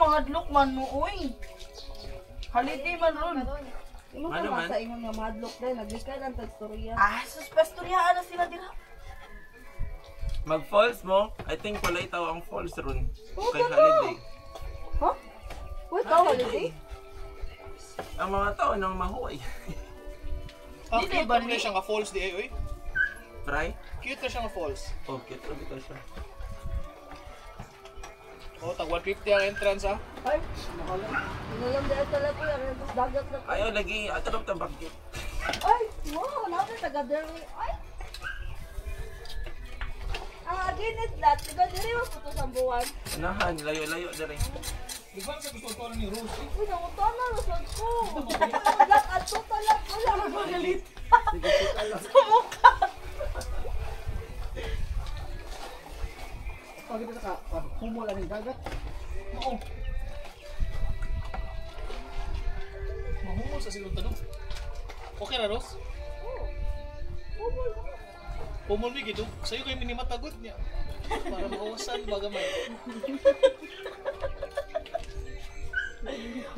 mahadlok man mo, uy. Holiday man ron. Imo ka ba sa ingon nga madlock dai naglikay lang tag storya. Sus, pastoryaan na sila dira. Mag-falls mo, I think wala itaw ang falls ron. Kay holiday. Ha? Wait, holiday? Ang mga tao nang mahuway. Ah, cute ba siya nga falls di ay, oy? Try? Cute na siya nga falls. Okay, ito siya. Oh, tag 150 ang entrance ha. Ay, ngayon dahil talaga yung dagat na. Ayaw lagi, ato lang tabak yun. Ay, wow, namin taga-dere. Ay! Ang aginit lahat, diba dere yung puto sa buwan? Nahan, layo-layo na rin. Di ba sa gusto ko ni Rose? Uy, nakutuan na, lusod ko. Lahat, ato talag, wala na magalit. Sa mukha. Pag kita ka, humol ang dagat. Oo. Mahumol sa silong tanong. Okay na, Rose? Humol mi gitu. Sa'yo kayo minimatagot niya. Para makawasan bagamay.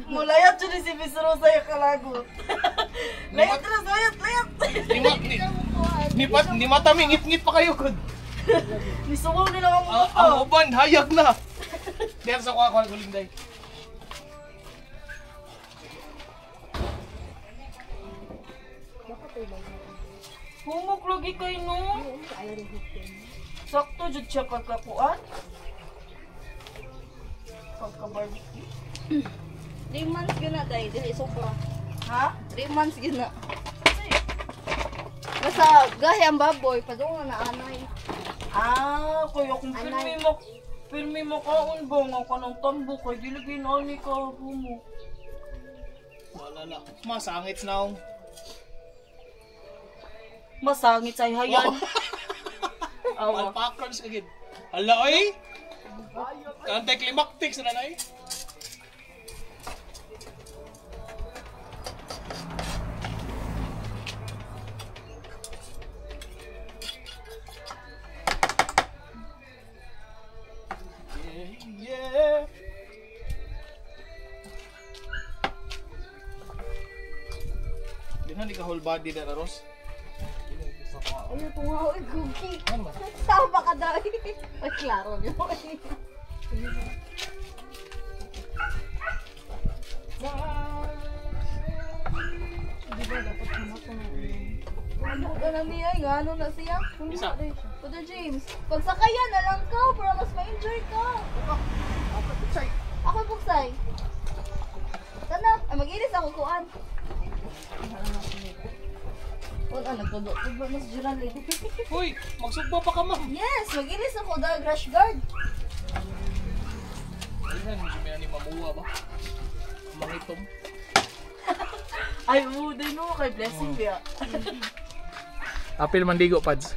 Mulayat yun si Miss Rosa yung kalagot. Layat na, layat. Ni mata mi ngit-ngit pa kayo gud. Nisugaw nila ang mga Ang uban hayag na. Diyan sa kuha ko gulinday. Humok lagi kayo no. Sakto jud siya pagkakuan. Pagka-barbecue. 3 months gina dahil, dili sobra. Ha? 3 months gina. Basta gahi ang baboy, padungan na anay. Kaya kung pirmi mo kaon ba nga ka ng tambo kay dili ginani ka humok. Wala na. Masangit na akong. Masangit say hayan. Awa. Malpakron sa gid. Hala oy. Anti-climactic sa nanay. Yeah. Di ka whole body na Ros. Ayun, tungaw, cookie. Sama ka dahil. Ay, klaro niyo. Di ba dapat hamak ko na ano ka na niya, ano na siya? Isa. Kuya James, pagsakayan na lang ka para mas ma-enjoy ka. Ako pugsay. Tana, mag-inis ako kuan. Wala, nagtudok ba mas Juran lady? Hoy, magsugbo pa ka ma'am. Yes, mag-inis ako dahil crash guard. Ayun, hindi ni mamuha ba? Mangitom. Ay, din mo kay Blessing biya. Apil mandigo pads.